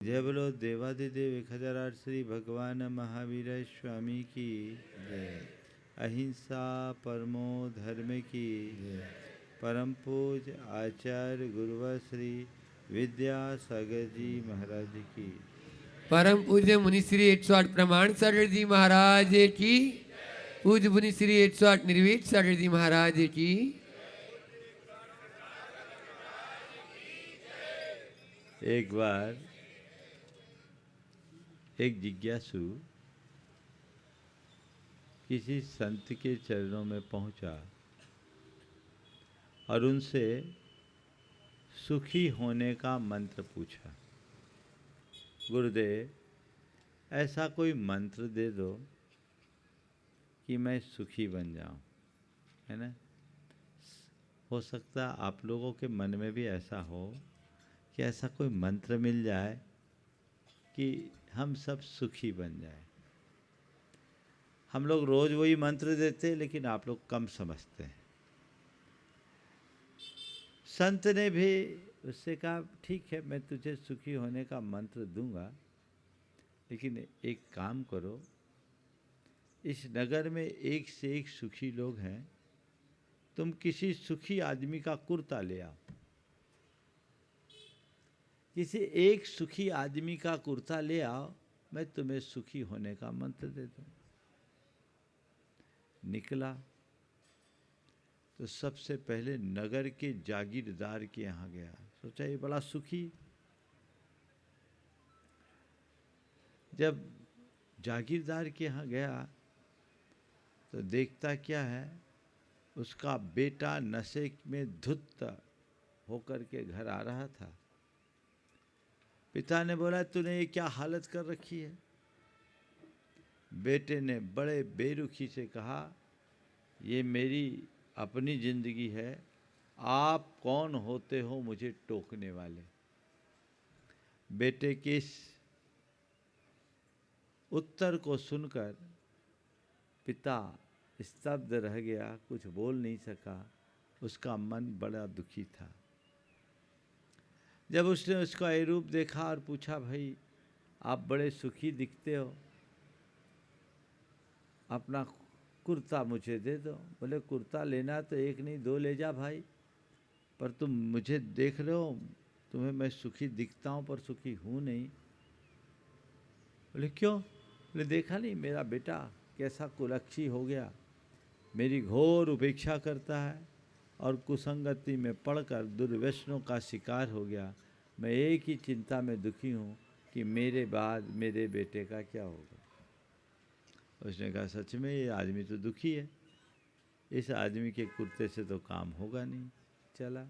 जय बोलो देवादिदेव 1008 श्री भगवान महावीर स्वामी की जय। अहिंसा परमो धर्म की जय। परम पूज आचार्य गुरुवर श्री विद्यासागर जी महाराज की। परम पूज्य मुनि श्री 108 प्रमाण सागर जी महाराज की। पूज्य मुनि श्री 108 निर्वेद सागर जी महाराज की। एक बार एक जिज्ञासु किसी संत के चरणों में पहुंचा और उनसे सुखी होने का मंत्र पूछा। गुरुदेव, ऐसा कोई मंत्र दे दो कि मैं सुखी बन जाऊं, है ना। हो सकता आप लोगों के मन में भी ऐसा हो कि ऐसा कोई मंत्र मिल जाए कि हम सब सुखी बन जाए। हम लोग रोज वही मंत्र देते, लेकिन आप लोग कम समझते हैं। संत ने भी उससे कहा, ठीक है, मैं तुझे सुखी होने का मंत्र दूंगा, लेकिन एक काम करो, इस नगर में एक से एक सुखी लोग हैं, तुम किसी सुखी आदमी का कुर्ता ले आओ। किसी एक सुखी आदमी का कुर्ता ले आओ, मैं तुम्हें सुखी होने का मंत्र दे दूं। निकला तो सबसे पहले नगर के जागीरदार के यहाँ गया। सोचा ये बड़ा सुखी। जब जागीरदार के यहाँ गया तो देखता क्या है, उसका बेटा नशे में धुत होकर के घर आ रहा था। पिता ने बोला, तूने ये क्या हालत कर रखी है। बेटे ने बड़े बेरुखी से कहा, ये मेरी अपनी जिंदगी है, आप कौन होते हो मुझे टोकने वाले। बेटे के इस उत्तर को सुनकर पिता स्तब्ध रह गया, कुछ बोल नहीं सका। उसका मन बड़ा दुखी था। जब उसने उसका ये रूप देखा और पूछा, भाई आप बड़े सुखी दिखते हो, अपना कुर्ता मुझे दे दो। बोले, कुर्ता लेना तो एक नहीं दो ले जा भाई, पर तुम मुझे देख रहे हो, तुम्हें मैं सुखी दिखता हूँ पर सुखी हूँ नहीं। बोले, क्यों। बोले, देखा नहीं मेरा बेटा कैसा कुलक्षी हो गया, मेरी घोर उपेक्षा करता है और कुसंगति में पड़कर दुर्व्यसनों का शिकार हो गया। मैं एक ही चिंता में दुखी हूँ कि मेरे बाद मेरे बेटे का क्या होगा। उसने कहा, सच में ये आदमी तो दुखी है, इस आदमी के कुर्ते से तो काम होगा नहीं। चला,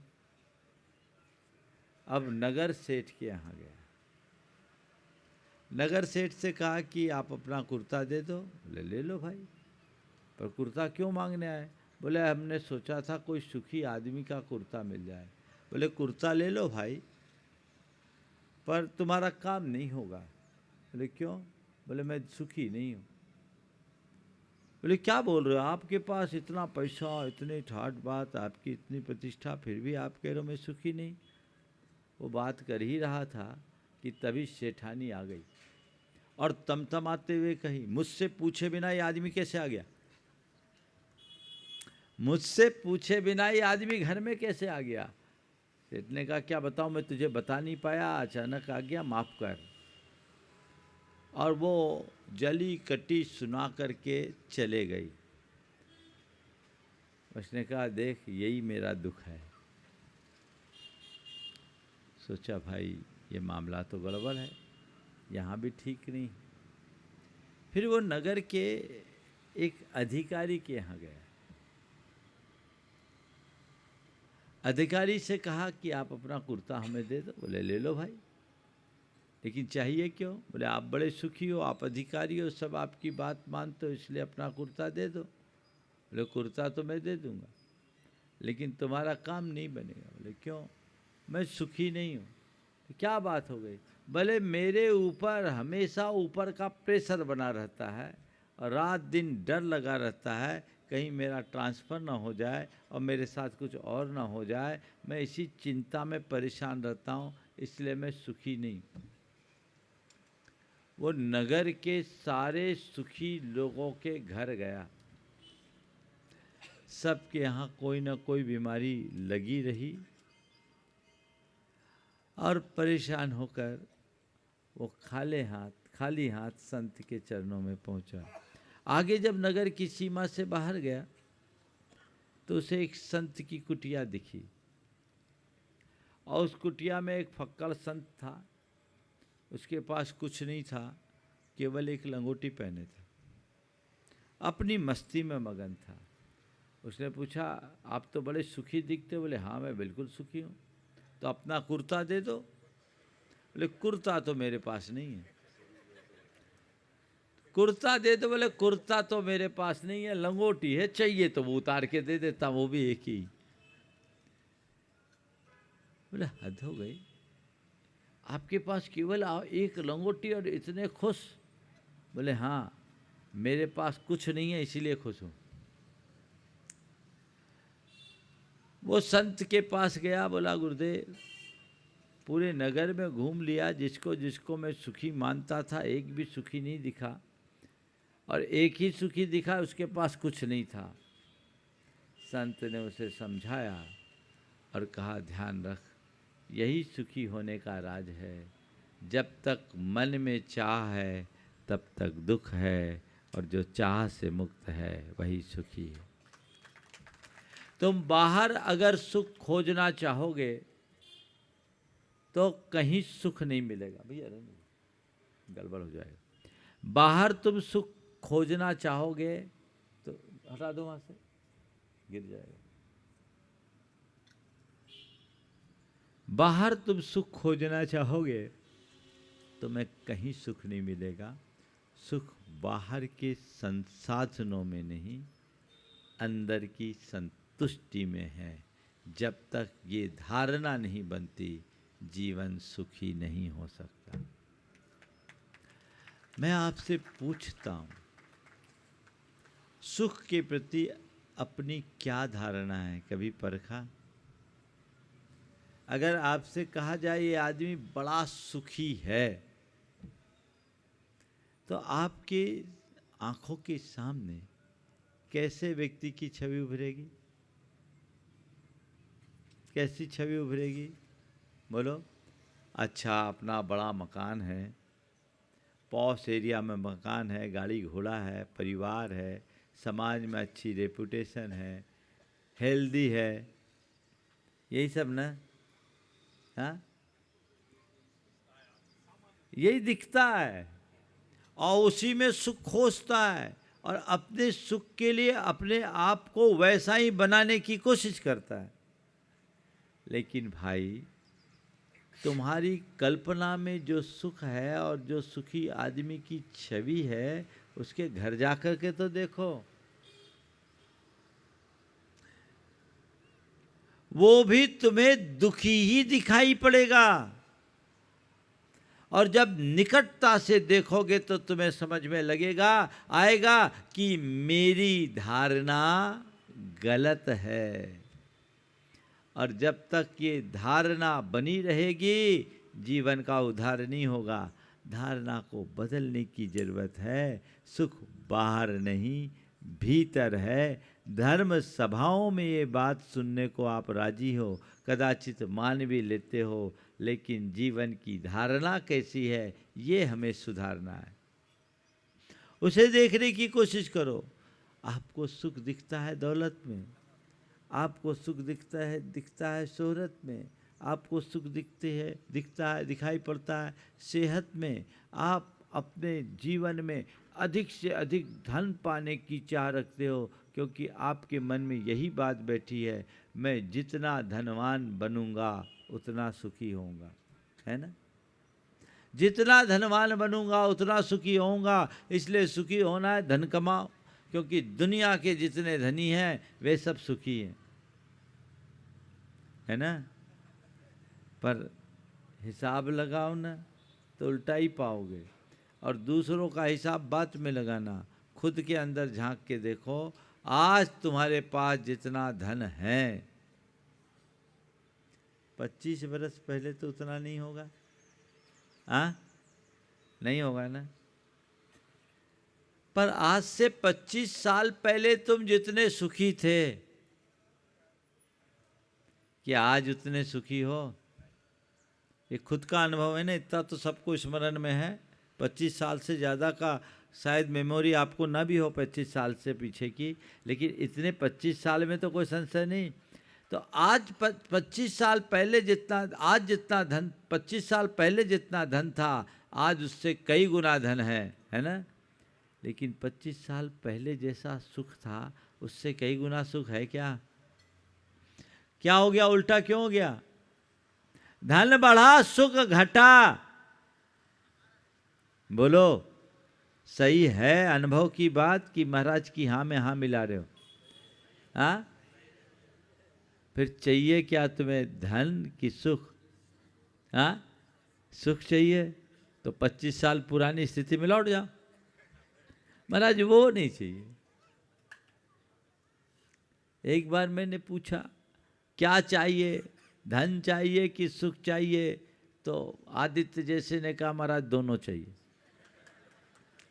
अब नगर सेठ के यहाँ गया। नगर सेठ से कहा कि आप अपना कुर्ता दे दो। बोले, ले लो भाई, पर कुर्ता क्यों मांगने आए। बोले, हमने सोचा था कोई सुखी आदमी का कुर्ता मिल जाए। बोले, कुर्ता ले लो भाई, पर तुम्हारा काम नहीं होगा। बोले, क्यों। बोले, मैं सुखी नहीं हूँ। बोले, क्या बोल रहे हो, आपके पास इतना पैसा, इतनी ठाट बात, आपकी इतनी प्रतिष्ठा, फिर भी आप कह रहे हो मैं सुखी नहीं। वो बात कर ही रहा था कि तभी सेठानी आ गई और तमतमाते हुए कही, मुझसे पूछे बिना ये आदमी कैसे आ गया। मुझसे पूछे बिना ये आदमी घर में कैसे आ गया। सेठ ने कहा, क्या बताऊं, मैं तुझे बता नहीं पाया, अचानक आ गया, माफ कर। और वो जली कटी सुना करके चले गई। उसने कहा, देख यही मेरा दुख है। सोचा, भाई ये मामला तो गड़बड़ है, यहाँ भी ठीक नहीं। फिर वो नगर के एक अधिकारी के यहाँ गया। अधिकारी से कहा कि आप अपना कुर्ता हमें दे दो। बोले, ले लो भाई, लेकिन चाहिए क्यों। बोले, आप बड़े सुखी हो, आप अधिकारी हो, सब आपकी बात मानते हो, इसलिए अपना कुर्ता दे दो। बोले, कुर्ता तो मैं दे दूंगा, लेकिन तुम्हारा काम नहीं बनेगा। बोले, क्यों। मैं सुखी नहीं हूँ। तो क्या बात हो गई। बोले, मेरे ऊपर हमेशा ऊपर का प्रेशर बना रहता है और रात दिन डर लगा रहता है, कहीं मेरा ट्रांसफ़र ना हो जाए और मेरे साथ कुछ और ना हो जाए। मैं इसी चिंता में परेशान रहता हूँ, इसलिए मैं सुखी नहीं। वो नगर के सारे सुखी लोगों के घर गया। सबके यहाँ कोई ना कोई बीमारी लगी रही और परेशान होकर वो खाली हाथ संत के चरणों में पहुंचा। आगे जब नगर की सीमा से बाहर गया तो उसे एक संत की कुटिया दिखी और उस कुटिया में एक फक्कड़ संत था। उसके पास कुछ नहीं था, केवल एक लंगोटी पहने था, अपनी मस्ती में मगन था। उसने पूछा, आप तो बड़े सुखी दिखते। बोले, हाँ मैं बिल्कुल सुखी हूँ। तो अपना कुर्ता दे दो। बोले, कुर्ता तो मेरे पास नहीं है। कुर्ता दे दो। बोले, कुर्ता तो मेरे पास नहीं है, लंगोटी है, चाहिए तो वो उतार के दे देता, वो भी एक ही। बोले, हद हो गई, आपके पास केवल एक लंगोटी और इतने खुश। बोले, हाँ मेरे पास कुछ नहीं है इसीलिए खुश हूँ। वो संत के पास गया, बोला, गुरुदेव पूरे नगर में घूम लिया, जिसको जिसको मैं सुखी मानता था एक भी सुखी नहीं दिखा, और एक ही सुखी दिखा, उसके पास कुछ नहीं था। संत ने उसे समझाया और कहा, ध्यान रख, यही सुखी होने का राज है। जब तक मन में चाह है तब तक दुख है, और जो चाह से मुक्त है वही सुखी है। तुम बाहर अगर सुख खोजना चाहोगे तो कहीं सुख नहीं मिलेगा। भैया गड़बड़ हो जाएगा। बाहर तुम सुख खोजना चाहोगे तो हटा दो, वहां से गिर जाएगा। बाहर तुम सुख खोजना चाहोगे तो मैं कहीं सुख नहीं मिलेगा। सुख बाहर के संसाधनों में नहीं, अंदर की संतुष्टि में है। जब तक ये धारणा नहीं बनती, जीवन सुखी नहीं हो सकता। मैं आपसे पूछता हूं, सुख के प्रति अपनी क्या धारणा है? कभी परखा? अगर आपसे कहा जाए ये आदमी बड़ा सुखी है, तो आपके आंखों के सामने कैसे व्यक्ति की छवि उभरेगी? कैसी छवि उभरेगी? बोलो। अच्छा, अपना बड़ा मकान है, पॉश एरिया में मकान है, गाड़ी घोड़ा है, परिवार है, समाज में अच्छी रेपुटेशन है, हेल्दी है, यही सब ना? हाँ, यही दिखता है और उसी में सुख खोजता है और अपने सुख के लिए अपने आप को वैसा ही बनाने की कोशिश करता है। लेकिन भाई, तुम्हारी कल्पना में जो सुख है और जो सुखी आदमी की छवि है, उसके घर जाकर के तो देखो। वो भी तुम्हें दुखी ही दिखाई पड़ेगा, और जब निकटता से देखोगे तो तुम्हें समझ में आएगा कि मेरी धारणा गलत है। और जब तक ये धारणा बनी रहेगी, जीवन का उद्धार नहीं होगा। धारणा को बदलने की जरूरत है। सुख बाहर नहीं, भीतर है। धर्म सभाओं में ये बात सुनने को आप राजी हो, कदाचित मान भी लेते हो, लेकिन जीवन की धारणा कैसी है, ये हमें सुधारना है। उसे देखने की कोशिश करो। आपको सुख दिखता है दौलत में, आपको सुख दिखता है शोहरत में, आपको सुख दिखाई पड़ता है सेहत में। आप अपने जीवन में अधिक से अधिक धन पाने की चाह रखते हो, क्योंकि आपके मन में यही बात बैठी है, मैं जितना धनवान बनूंगा उतना सुखी होऊंगा, है ना? जितना धनवान बनूंगा उतना सुखी होऊंगा। इसलिए सुखी होना है, धन कमाओ, क्योंकि दुनिया के जितने धनी हैं वे सब सुखी हैं, है ना? पर हिसाब लगाओ ना तो उल्टा ही पाओगे। और दूसरों का हिसाब बाद में लगाना। खुद के अंदर झांक के देखो, आज तुम्हारे पास जितना धन है, 25 बरस पहले तो उतना नहीं होगा। हाँ, नहीं होगा ना? पर आज से 25 साल पहले तुम जितने सुखी थे, क्या आज उतने सुखी हो? ये खुद का अनुभव है ना, इतना तो सबको स्मरण में है। 25 साल से ज़्यादा का शायद मेमोरी आपको ना भी हो, 25 साल से पीछे की, लेकिन इतने 25 साल में तो कोई संशय नहीं। तो आज 25 साल पहले जितना, आज जितना धन 25 साल पहले जितना धन था, आज उससे कई गुना धन है ना। लेकिन 25 साल पहले जैसा सुख था, उससे कई गुना सुख है क्या? क्या हो गया? उल्टा क्यों हो गया? धन बढ़ा सुख घटा। बोलो, सही है अनुभव की बात कि महाराज की हाँ में हाँ मिला रहे हो? हाँ, फिर चाहिए क्या तुम्हें, धन की सुख? हाँ, सुख चाहिए तो 25 साल पुरानी स्थिति में लौट जाओ। महाराज वो नहीं चाहिए। एक बार मैंने पूछा क्या चाहिए, धन चाहिए कि सुख चाहिए? तो आदित्य जैसे ने कहा महाराज दोनों चाहिए।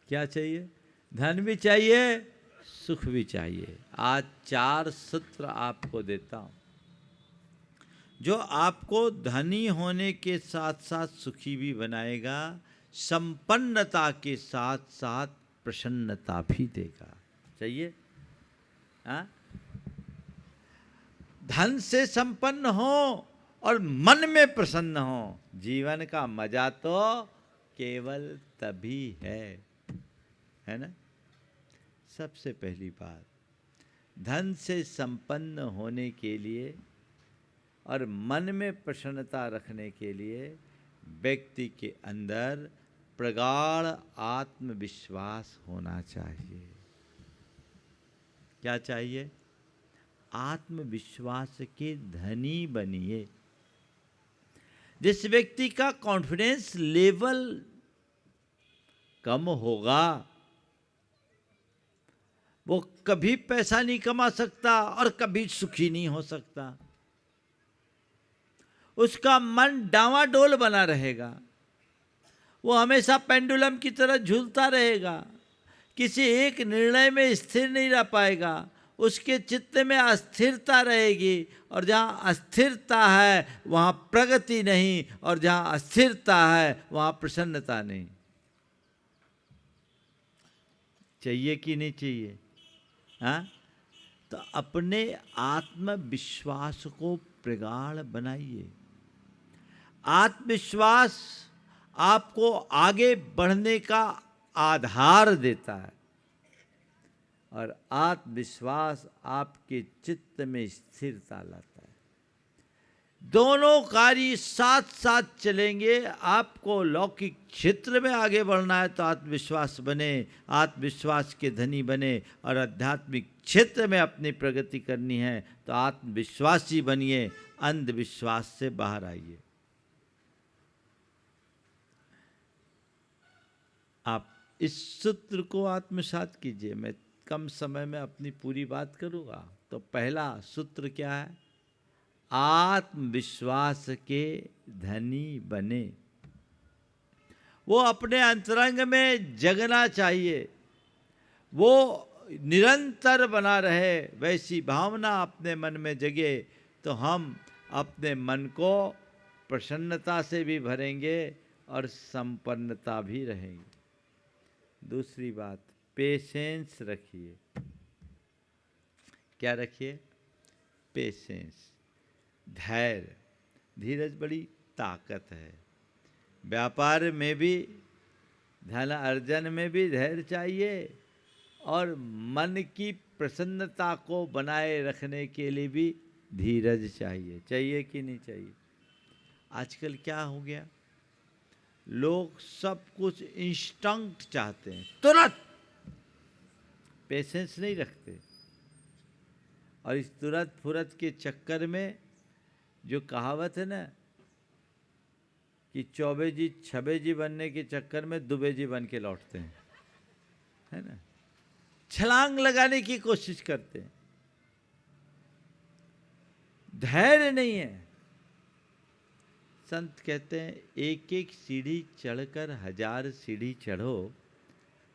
क्या चाहिए? धन भी चाहिए, सुख भी चाहिए। आज 4 सूत्र आपको देता हूं, जो आपको धनी होने के साथ साथ सुखी भी बनाएगा, संपन्नता के साथ साथ प्रसन्नता भी देगा। चाहिए? हाँ, धन से संपन्न हो और मन में प्रसन्न हो। जीवन का मजा तो केवल तभी है ना। सबसे पहली बात, धन से संपन्न होने के लिए और मन में प्रसन्नता रखने के लिए व्यक्ति के अंदर प्रगाढ़ आत्मविश्वास होना चाहिए। क्या चाहिए? आत्मविश्वास के धनी बनिए। जिस व्यक्ति का कॉन्फिडेंस लेवल कम होगा, वो कभी पैसा नहीं कमा सकता और कभी सुखी नहीं हो सकता। उसका मन डावाडोल बना रहेगा, वो हमेशा पेंडुलम की तरह झूलता रहेगा, किसी एक निर्णय में स्थिर नहीं रह पाएगा, उसके चित्त में अस्थिरता रहेगी, और जहाँ अस्थिरता है वहाँ प्रगति नहीं, और जहाँ अस्थिरता है वहाँ प्रसन्नता नहीं। चाहिए कि नहीं चाहिए? हाँ, तो अपने आत्मविश्वास को प्रगाढ़ बनाइए। आत्मविश्वास आपको आगे बढ़ने का आधार देता है, और आत्मविश्वास आपके चित्त में स्थिरता लाता है। दोनों कार्य साथ साथ चलेंगे। आपको लौकिक क्षेत्र में आगे बढ़ना है तो आत्मविश्वास बने, आत्मविश्वास के धनी बने, और आध्यात्मिक क्षेत्र में अपनी प्रगति करनी है तो आत्मविश्वासी बनिए, अंधविश्वास से बाहर आइए। आप इस सूत्र को आत्मसात कीजिए। मैं कम समय में अपनी पूरी बात करूँगा। तो पहला सूत्र क्या है? आत्मविश्वास के धनी बने। वो अपने अंतरंग में जगना चाहिए, वो निरंतर बना रहे, वैसी भावना अपने मन में जगे तो हम अपने मन को प्रसन्नता से भी भरेंगे और संपन्नता भी रहेंगे। दूसरी बात, पेशेंस रखिए। क्या रखिए? पेशेंस, धैर्य। धीरज बड़ी ताकत है। व्यापार में भी, धन अर्जन में भी धैर्य चाहिए, और मन की प्रसन्नता को बनाए रखने के लिए भी धीरज चाहिए। चाहिए कि नहीं चाहिए? आजकल क्या हो गया, लोग सब कुछ इंस्टेंट चाहते हैं, तुरंत। पेशेंस नहीं रखते, और इस तुरंत फुरत के चक्कर में जो कहावत है ना कि चौबे जी छबे जी बनने के चक्कर में दुबे जी बन के लौटते हैं, है ना। छलांग लगाने की कोशिश करते हैं, धैर्य नहीं है। संत कहते हैं एक एक सीढ़ी चढ़कर 1000 सीढ़ी चढ़ो,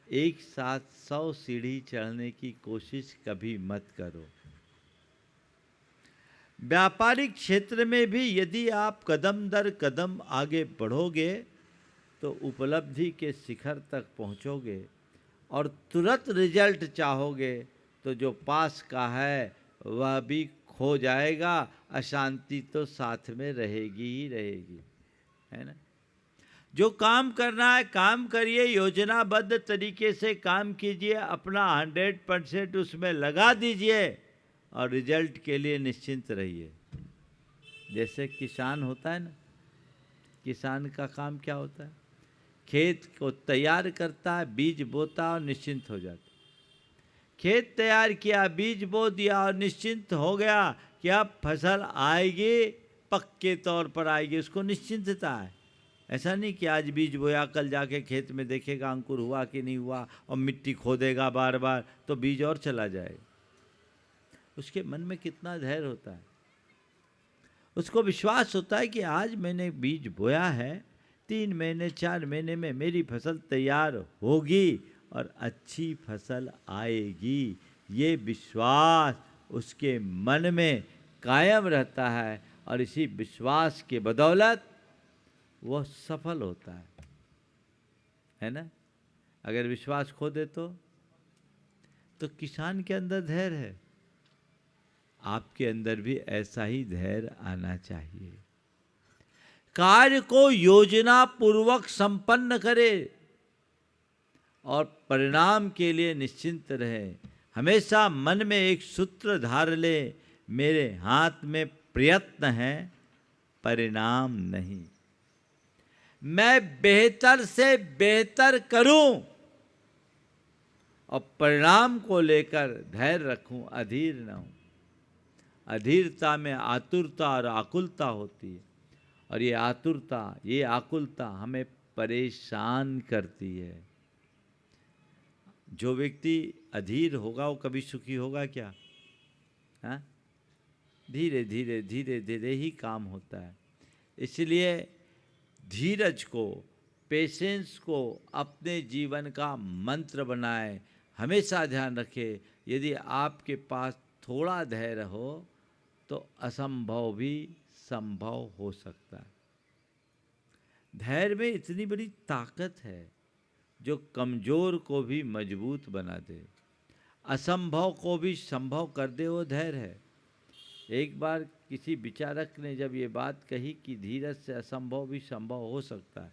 एक साथ 100 सीढ़ी चढ़ने की कोशिश कभी मत करो। व्यापारिक क्षेत्र में भी यदि आप कदम दर कदम आगे बढ़ोगे तो उपलब्धि के शिखर तक पहुंचोगे, और तुरंत रिजल्ट चाहोगे तो जो पास का है वह भी खो जाएगा, अशांति तो साथ में रहेगी ही रहेगी, है ना। जो काम करना है काम करिए, योजनाबद्ध तरीके से काम कीजिए, अपना 100% उसमें लगा दीजिए और रिजल्ट के लिए निश्चिंत रहिए। जैसे किसान होता है ना, किसान का काम क्या होता है, खेत को तैयार करता है, बीज बोता और निश्चिंत हो जाता है। खेत तैयार किया, बीज बो दिया और निश्चिंत हो गया कि अब फसल आएगी, पक्के तौर पर आएगी, उसको निश्चिंतता है। ऐसा नहीं कि आज बीज बोया कल जाके खेत में देखेगा अंकुर हुआ कि नहीं हुआ और मिट्टी खोदेगा बार बार तो बीज और चला जाएगा। उसके मन में कितना धैर्य होता है, उसको विश्वास होता है कि आज मैंने बीज बोया है, 3 महीने 4 महीने में मेरी फसल तैयार होगी और अच्छी फसल आएगी। ये विश्वास उसके मन में कायम रहता है और इसी विश्वास के बदौलत वह सफल होता है ना। अगर विश्वास खो दे तो किसान के अंदर धैर्य है, आपके अंदर भी ऐसा ही धैर्य आना चाहिए। कार्य को योजना पूर्वक संपन्न करे और परिणाम के लिए निश्चिंत रहे। हमेशा मन में एक सूत्र धार ले, मेरे हाथ में प्रयत्न है, परिणाम नहीं। मैं बेहतर से बेहतर करूं और परिणाम को लेकर धैर्य रखूं, अधीर न हूं। अधीरता में आतुरता और आकुलता होती है और ये आतुरता, ये आकुलता हमें परेशान करती है। जो व्यक्ति अधीर होगा वो कभी सुखी होगा क्या? हाँ, धीरे धीरे धीरे धीरे ही काम होता है। इसलिए धीरज को, पेशेंस को अपने जीवन का मंत्र बनाए। हमेशा ध्यान रखें, यदि आपके पास थोड़ा धैर्य हो तो असंभव भी संभव हो सकता है। धैर्य में इतनी बड़ी ताकत है जो कमजोर को भी मजबूत बना दे, असंभव को भी संभव कर दे, वो धैर्य है। एक बार किसी विचारक ने जब ये बात कही कि धीरज से असंभव भी संभव हो सकता है,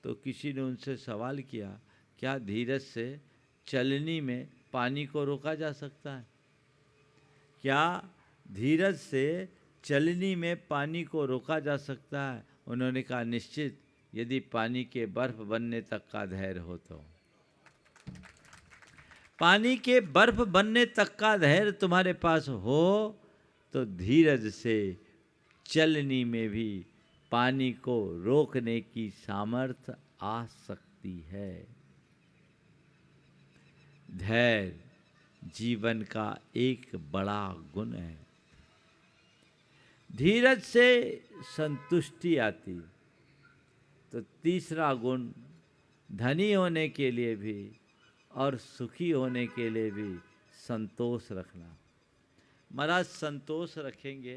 तो किसी ने उनसे सवाल किया, क्या धीरज से चलनी में पानी को रोका जा सकता है? क्या धीरज से चलनी में पानी को रोका जा सकता है? उन्होंने कहा, निश्चित, यदि पानी के बर्फ बनने तक का धैर्य हो तो। पानी के बर्फ बनने तक का धैर्य तुम्हारे पास हो तो धीरज से चलनी में भी पानी को रोकने की सामर्थ्य आ सकती है। धैर्य जीवन का एक बड़ा गुण है। धीरज से संतुष्टि आती। तो तीसरा गुण, धनी होने के लिए भी और सुखी होने के लिए भी संतोष रखना। महाराज संतोष रखेंगे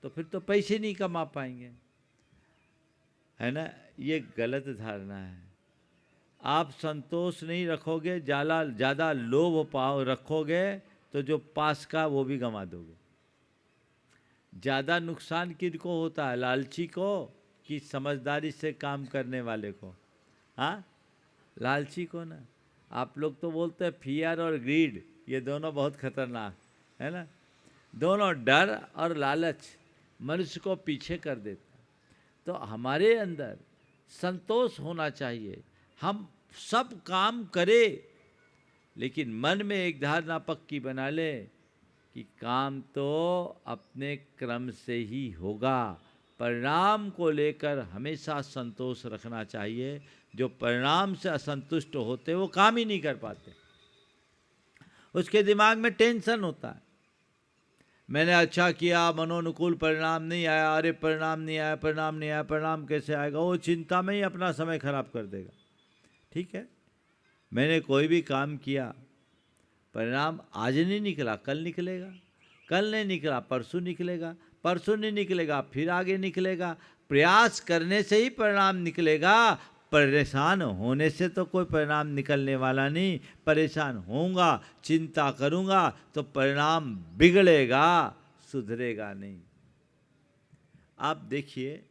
तो फिर तो पैसे नहीं कमा पाएंगे, है ना। ये गलत धारणा है। आप संतोष नहीं रखोगे, ज़्यादा लोभ पाओ रखोगे तो जो पास का वो भी गंवा दोगे। ज़्यादा नुकसान किसको होता है, लालची को कि समझदारी से काम करने वाले को? हाँ, लालची को ना। आप लोग तो बोलते हैं फियर और ग्रीड, ये दोनों बहुत खतरनाक है ना। दोनों, डर और लालच, मनुष्य को पीछे कर देता। तो हमारे अंदर संतोष होना चाहिए। हम सब काम करें लेकिन मन में एक धारणा पक्की बना ले कि काम तो अपने क्रम से ही होगा। परिणाम को लेकर हमेशा संतोष रखना चाहिए। जो परिणाम से असंतुष्ट होते वो काम ही नहीं कर पाते। उसके दिमाग में टेंशन होता है, मैंने अच्छा किया, मनोनुकूल परिणाम नहीं आया, अरे परिणाम नहीं आया, परिणाम नहीं आया, परिणाम कैसे आएगा? वो चिंता में ही अपना समय खराब कर देगा। ठीक है, मैंने कोई भी काम किया, परिणाम आज नहीं निकला कल निकलेगा, कल नहीं निकला परसों निकलेगा, परसों नहीं निकलेगा फिर आगे निकलेगा। प्रयास करने से ही परिणाम निकलेगा। परेशान होने से तो कोई परिणाम निकलने वाला नहीं। परेशान होऊंगा, चिंता करूंगा तो परिणाम बिगड़ेगा, सुधरेगा नहीं। आप देखिए,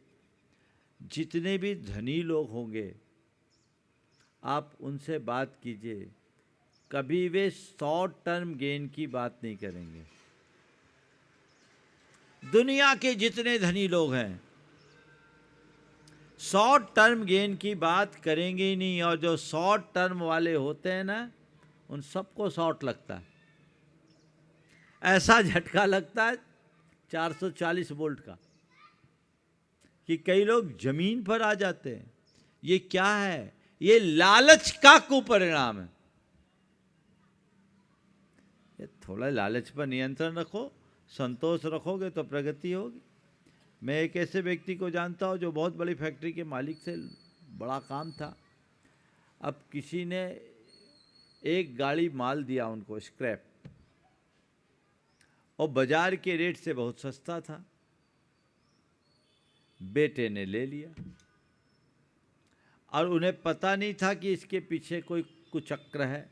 जितने भी धनी लोग होंगे आप उनसे बात कीजिए, कभी वे शॉर्ट टर्म गेन की बात नहीं करेंगे। दुनिया के जितने धनी लोग हैं शॉर्ट टर्म गेन की बात करेंगे ही नहीं। और जो शॉर्ट टर्म वाले होते हैं ना, उन सबको शॉर्ट लगता है। ऐसा झटका लगता है 440 वोल्ट का कि कई लोग जमीन पर आ जाते हैं। ये क्या है? ये लालच का कुपरिणाम है। ये थोड़ा लालच पर नियंत्रण रखो, संतोष रखोगे तो प्रगति होगी। मैं एक ऐसे व्यक्ति को जानता हूँ जो बहुत बड़ी फैक्ट्री के मालिक से बड़ा काम था। अब किसी ने एक गाड़ी माल दिया उनको, स्क्रैप, और बाजार के रेट से बहुत सस्ता था। बेटे ने ले लिया और उन्हें पता नहीं था कि इसके पीछे कोई कुचक्र है।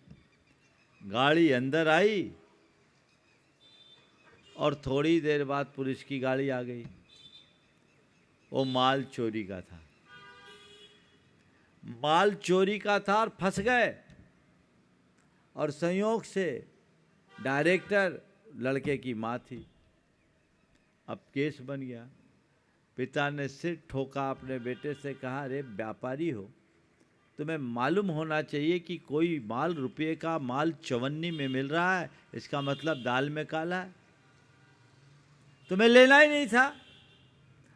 गाड़ी अंदर आई और थोड़ी देर बाद पुलिस की गाड़ी आ गई। वो माल चोरी का था, माल चोरी का था और फंस गए। और संयोग से डायरेक्टर लड़के की माँ थी। अब केस बन गया। पिता ने सिर ठोका, अपने बेटे से कहा, अरे व्यापारी हो, तुम्हें मालूम होना चाहिए कि कोई माल रुपये का माल चवन्नी में मिल रहा है, इसका मतलब दाल में काला है। तुम्हें लेना ही नहीं था।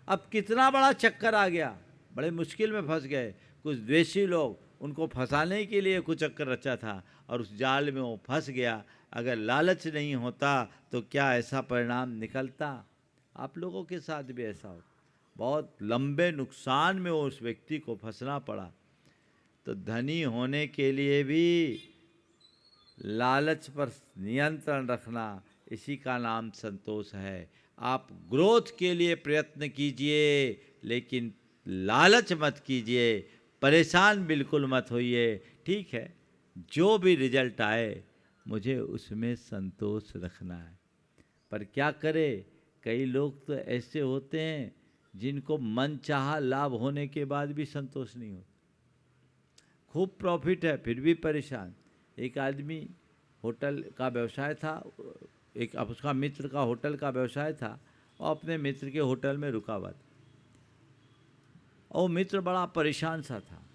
अब कितना बड़ा चक्कर आ गया, बड़े मुश्किल में फंस गए। कुछ द्वेषी लोग उनको फंसाने के लिए कुछ चक्कर रचा था और उस जाल में वो फंस गया। अगर लालच नहीं होता तो क्या ऐसा परिणाम निकलता? आप लोगों के साथ भी ऐसा हो, बहुत लंबे नुकसान में उस व्यक्ति को फंसना पड़ा। तो धनी होने के लिए भी लालच पर नियंत्रण रखना, इसी का नाम संतोष है। आप ग्रोथ के लिए प्रयत्न कीजिए, लेकिन लालच मत कीजिए, परेशान बिल्कुल मत होइए। ठीक है, जो भी रिजल्ट आए मुझे उसमें संतोष रखना है। पर क्या करें, कई लोग तो ऐसे होते हैं जिनको मन चाहा लाभ होने के बाद भी संतोष नहीं होता। खूब प्रॉफिट है फिर भी परेशान। एक आदमी होटल का व्यवसाय था, एक उसका मित्र का होटल का व्यवसाय था और अपने मित्र के होटल में रुका हुआ था। और मित्र बड़ा परेशान सा था।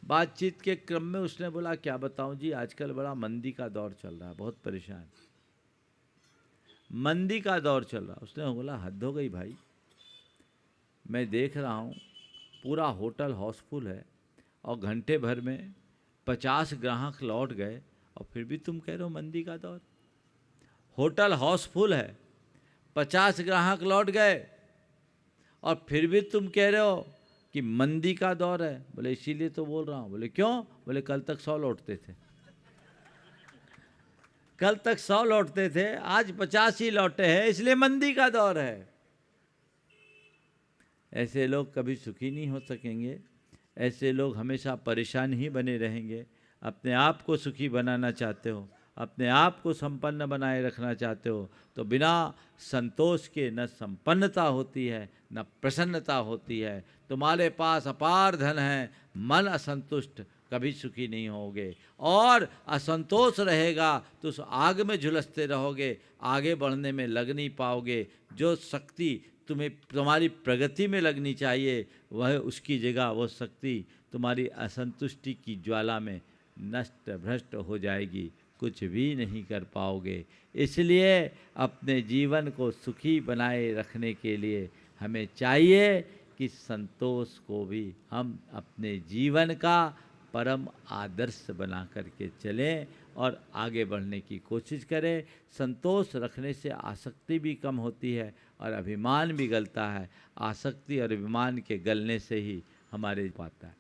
बातचीत के क्रम में उसने बोला, क्या बताऊं जी, आजकल बड़ा मंदी का दौर चल रहा है, बहुत परेशान, मंदी का दौर चल रहा। उसने बोला, हद हो गई भाई, मैं देख रहा हूँ पूरा होटल हाउसफुल है और घंटे भर में 50 ग्राहक लौट गए और फिर भी तुम कह रहे हो मंदी का दौर। होटल हाउसफुल है, 50 ग्राहक लौट गए और फिर भी तुम कह रहे हो कि मंदी का दौर है। बोले इसीलिए तो बोल रहा हूँ। बोले क्यों? बोले कल तक 100 लौटते थे, कल तक 100 लौटते थे, आज 50 ही लौटे हैं, इसलिए मंदी का दौर है। ऐसे लोग कभी सुखी नहीं हो सकेंगे। ऐसे लोग हमेशा परेशान ही बने रहेंगे। अपने आप को सुखी बनाना चाहते हो, अपने आप को संपन्न बनाए रखना चाहते हो, तो बिना संतोष के न संपन्नता होती है न प्रसन्नता होती है। तुम्हारे पास अपार धन है, मन असंतुष्ट, कभी सुखी नहीं होगे। और असंतोष रहेगा तो उस आग में झुलसते रहोगे, आगे बढ़ने में लग नहीं पाओगे। जो शक्ति तुम्हें तुम्हारी प्रगति में लगनी चाहिए, वह उसकी जगह वो शक्ति तुम्हारी असंतुष्टि की ज्वाला में नष्ट भ्रष्ट हो जाएगी, कुछ भी नहीं कर पाओगे। इसलिए अपने जीवन को सुखी बनाए रखने के लिए हमें चाहिए कि संतोष को भी हम अपने जीवन का परम आदर्श बना करके चलें और आगे बढ़ने की कोशिश करें। संतोष रखने से आसक्ति भी कम होती है और अभिमान भी गलता है। आसक्ति और अभिमान के गलने से ही हमारे पाता है।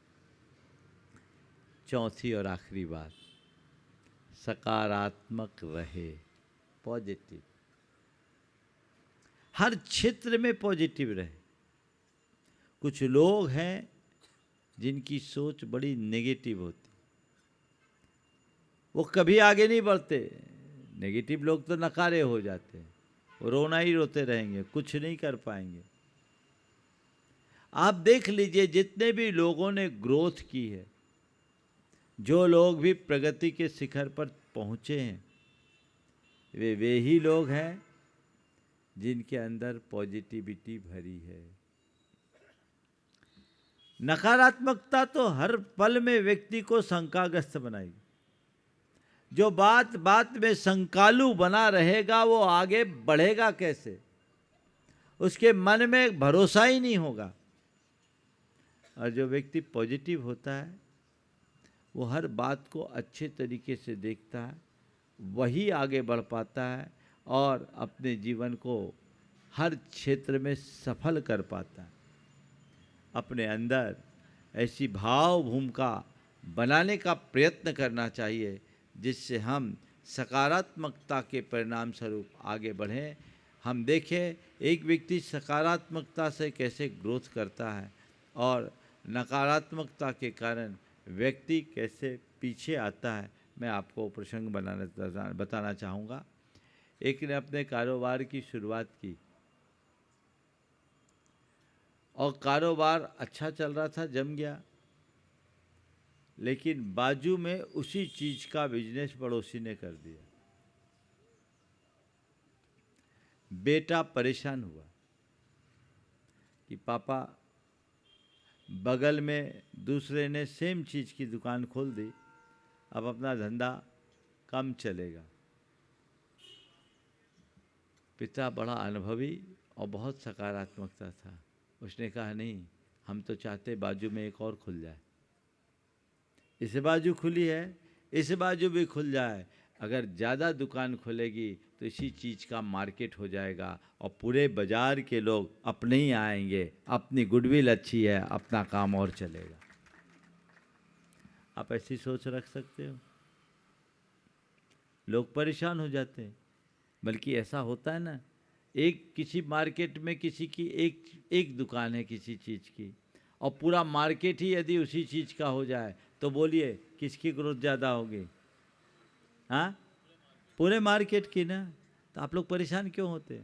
चौथी और आखिरी बात, सकारात्मक रहे, पॉजिटिव, हर क्षेत्र में पॉजिटिव रहे। कुछ लोग हैं जिनकी सोच बड़ी नेगेटिव होती, वो कभी आगे नहीं बढ़ते। नेगेटिव लोग तो नकारे हो जाते हैं, वो रोना ही रोते रहेंगे, कुछ नहीं कर पाएंगे। आप देख लीजिए जितने भी लोगों ने ग्रोथ की है, जो लोग भी प्रगति के शिखर पर पहुंचे हैं, वे ही लोग हैं जिनके अंदर पॉजिटिविटी भरी है। नकारात्मकता तो हर पल में व्यक्ति को शंकाग्रस्त बनाएगी। जो बात बात में शंकालु बना रहेगा वो आगे बढ़ेगा कैसे? उसके मन में भरोसा ही नहीं होगा। और जो व्यक्ति पॉजिटिव होता है वो हर बात को अच्छे तरीके से देखता है, वही आगे बढ़ पाता है और अपने जीवन को हर क्षेत्र में सफल कर पाता है। अपने अंदर ऐसी भाव भूमिका बनाने का प्रयत्न करना चाहिए जिससे हम सकारात्मकता के परिणाम स्वरूप आगे बढ़ें। हम देखें एक व्यक्ति सकारात्मकता से कैसे ग्रोथ करता है और नकारात्मकता के कारण व्यक्ति कैसे पीछे आता है। मैं आपको प्रसंग बताना चाहूँगा। एक ने अपने कारोबार की शुरुआत की और कारोबार अच्छा चल रहा था, जम गया, लेकिन बाजू में उसी चीज का बिजनेस पड़ोसी ने कर दिया। बेटा परेशान हुआ कि पापा बगल में दूसरे ने सेम चीज की दुकान खोल दी, अब अपना धंधा कम चलेगा। पिता बड़ा अनुभवी और बहुत सकारात्मकता था। उसने कहा नहीं, हम तो चाहते बाजू में एक और खुल जाए। इस बाजू खुली है, इस बाजू भी खुल जाए। अगर ज़्यादा दुकान खुलेगी तो इसी चीज़ का मार्केट हो जाएगा और पूरे बाजार के लोग अपने ही आएंगे। अपनी गुडविल अच्छी है, अपना काम और चलेगा। आप ऐसी सोच रख सकते हो? लोग परेशान हो जाते हैं। बल्कि ऐसा होता है ना, एक किसी मार्केट में किसी की एक दुकान है किसी चीज़ की और पूरा मार्केट ही यदि उसी चीज़ का हो जाए तो बोलिए किसकी ग्रोथ ज़्यादा होगी? हाँ, पूरे मार्केट की ना। तो आप लोग परेशान क्यों होते?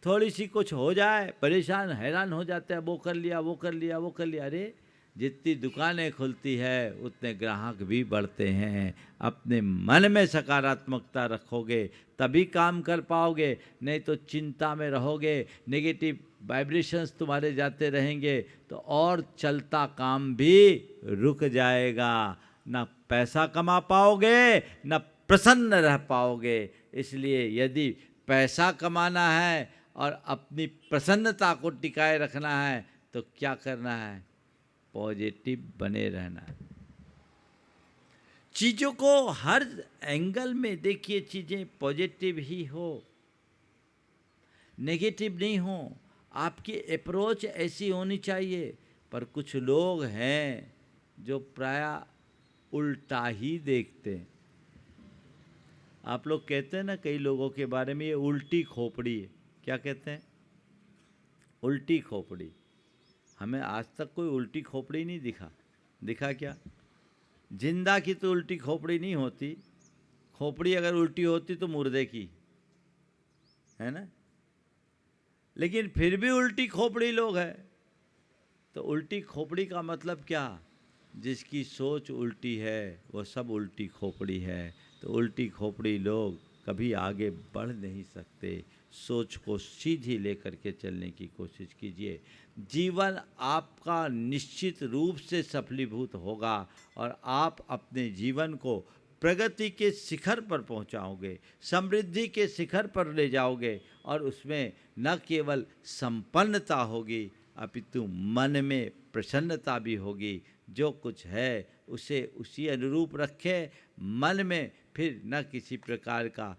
थोड़ी सी कुछ हो जाए परेशान हैरान हो जाते हैं, वो कर लिया वो कर लिया वो कर लिया। अरे जितनी दुकानें खुलती है उतने ग्राहक भी बढ़ते हैं। अपने मन में सकारात्मकता रखोगे तभी काम कर पाओगे, नहीं तो चिंता में रहोगे, नेगेटिव वाइब्रेशंस तुम्हारे जाते रहेंगे तो और चलता काम भी रुक जाएगा। ना पैसा कमा पाओगे, ना प्रसन्न रह पाओगे। इसलिए यदि पैसा कमाना है और अपनी प्रसन्नता को टिकाए रखना है तो क्या करना है? पॉजिटिव बने रहना है। चीज़ों को हर एंगल में देखिए, चीज़ें पॉजिटिव ही हो, नेगेटिव नहीं हो। आपकी अप्रोच ऐसी होनी चाहिए। पर कुछ लोग हैं जो प्रायः उल्टा ही देखते हैं। आप लोग कहते हैं ना कई लोगों के बारे में, ये उल्टी खोपड़ी है। क्या कहते हैं? उल्टी खोपड़ी। हमें आज तक कोई उल्टी खोपड़ी नहीं दिखा क्या? जिंदा की तो उल्टी खोपड़ी नहीं होती। खोपड़ी अगर उल्टी होती तो मुर्दे की, है ना? लेकिन फिर भी उल्टी खोपड़ी लोग हैं। तो उल्टी खोपड़ी का मतलब क्या? जिसकी सोच उल्टी है वो सब उल्टी खोपड़ी है। तो उल्टी खोपड़ी लोग कभी आगे बढ़ नहीं सकते। सोच को सीधी लेकर के चलने की कोशिश कीजिए। जीवन आपका निश्चित रूप से सफलीभूत होगा और आप अपने जीवन को प्रगति के शिखर पर पहुंचाओगे, समृद्धि के शिखर पर ले जाओगे और उसमें न केवल संपन्नता होगी अपितु मन में प्रसन्नता भी होगी। जो कुछ है उसे उसी अनुरूप रखे मन में, फिर न किसी प्रकार का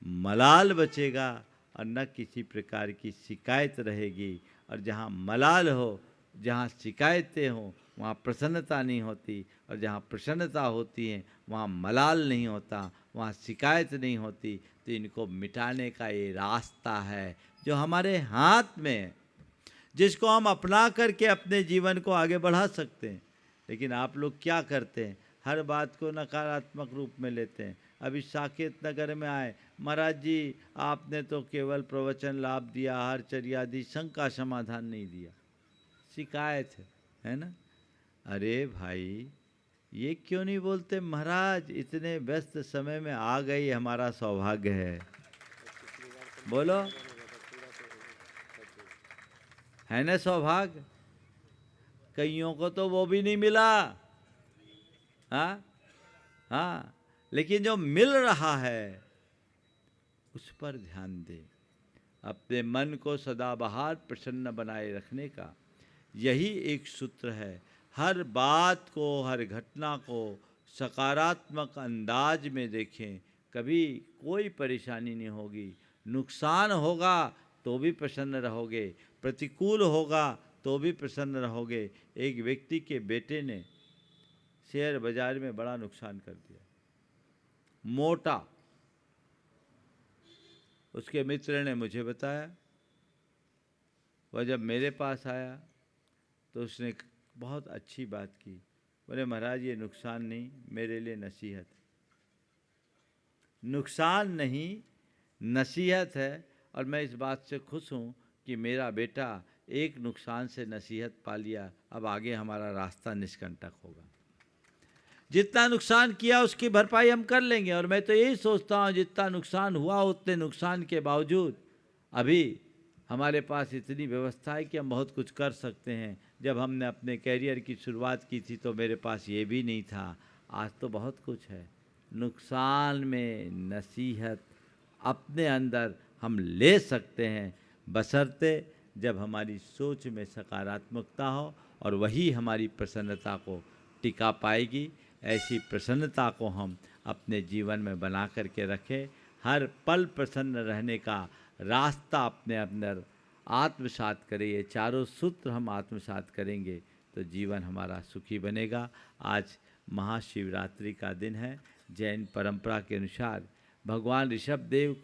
मलाल बचेगा और न किसी प्रकार की शिकायत रहेगी। और जहाँ मलाल हो, जहाँ शिकायतें हों, वहाँ प्रसन्नता नहीं होती, और जहाँ प्रसन्नता होती है वहाँ मलाल नहीं होता, वहाँ शिकायत नहीं होती। तो इनको मिटाने का ये रास्ता है जो हमारे हाथ में है, जिसको हम अपना करके अपने जीवन को आगे बढ़ा सकते हैं। लेकिन आप लोग क्या करते हैं, हर बात को नकारात्मक रूप में लेते हैं। अभी साकेत नगर में आए, महाराज जी आपने तो केवल प्रवचन लाभ दिया, हर चर्यादि संग का समाधान नहीं दिया, शिकायत है ना। अरे भाई ये क्यों नहीं बोलते, महाराज इतने व्यस्त समय में आ गई, हमारा सौभाग्य है, बोलो है ना सौभाग्य। कईयों को तो वो भी नहीं मिला, हाँ, लेकिन जो मिल रहा है उस पर ध्यान दे। अपने मन को सदाबहार प्रसन्न बनाए रखने का यही एक सूत्र है। हर बात को, हर घटना को सकारात्मक अंदाज में देखें, कभी कोई परेशानी नहीं होगी। नुकसान होगा तो भी प्रसन्न रहोगे, प्रतिकूल होगा तो भी प्रसन्न रहोगे। एक व्यक्ति के बेटे ने शेयर बाजार में बड़ा नुकसान कर दिया, मोटा। उसके मित्र ने मुझे बताया, वह जब मेरे पास आया तो उसने बहुत अच्छी बात की। बोले महाराज ये नुकसान नहीं, मेरे लिए नसीहत है। नुकसान नहीं, नसीहत है। और मैं इस बात से खुश हूँ कि मेरा बेटा एक नुकसान से नसीहत पा लिया, अब आगे हमारा रास्ता निष्कंटक होगा। जितना नुकसान किया उसकी भरपाई हम कर लेंगे। और मैं तो यही सोचता हूँ जितना नुकसान हुआ उतने नुकसान के बावजूद अभी हमारे पास इतनी व्यवस्था है कि हम बहुत कुछ कर सकते हैं। जब हमने अपने कैरियर की शुरुआत की थी तो मेरे पास ये भी नहीं था, आज तो बहुत कुछ है। नुकसान में नसीहत अपने अंदर हम ले सकते हैं, बशर्ते जब हमारी सोच में सकारात्मकता हो, और वही हमारी प्रसन्नता को टिका पाएगी। ऐसी प्रसन्नता को हम अपने जीवन में बना करके रखें। हर पल प्रसन्न रहने का रास्ता अपने अंदर आत्मसात करें। ये चारों सूत्र हम आत्मसात करेंगे तो जीवन हमारा सुखी बनेगा। आज महाशिवरात्रि का दिन है। जैन परंपरा के अनुसार भगवान ऋषभदेव,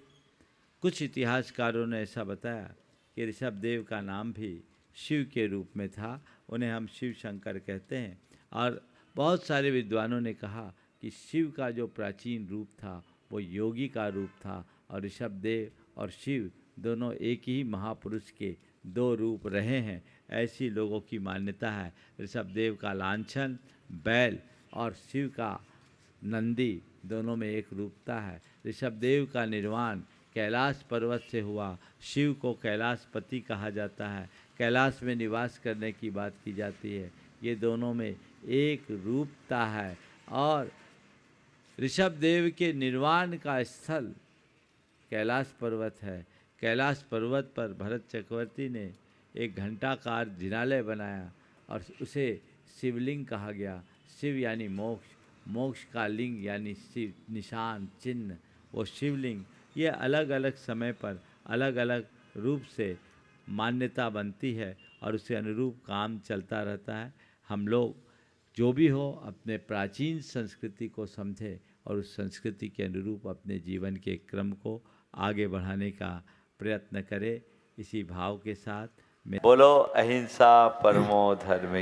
कुछ इतिहासकारों ने ऐसा बताया कि ऋषभदेव का नाम भी शिव के रूप में था, उन्हें हम शिव शंकर कहते हैं। और बहुत सारे विद्वानों ने कहा कि शिव का जो प्राचीन रूप था वो योगी का रूप था, और ऋषभदेव और शिव दोनों एक ही महापुरुष के दो रूप रहे हैं, ऐसी लोगों की मान्यता है। ऋषभदेव का लांछन बैल और शिव का नंदी दोनों में एक रूपता है। ऋषभदेव का निर्वाण कैलाश पर्वत से हुआ, शिव को कैलाशपति कहा जाता है, कैलाश में निवास करने की बात की जाती है। ये दोनों में एक रूपता है। और ऋषभदेव के निर्वाण का स्थल कैलाश पर्वत है। कैलाश पर्वत पर भरत चक्रवर्ती ने एक घंटाकार जिनालय बनाया और उसे शिवलिंग कहा गया। शिव यानी मोक्ष, मोक्ष का लिंग यानी शिव, निशान, चिन्ह, वो शिवलिंग। ये अलग अलग समय पर अलग अलग रूप से मान्यता बनती है और उसके अनुरूप काम चलता रहता है। हम लोग जो भी हो अपने प्राचीन संस्कृति को समझें और उस संस्कृति के अनुरूप अपने जीवन के क्रम को आगे बढ़ाने का प्रयत्न करें। इसी भाव के साथ बोलो अहिंसा परमो धर्म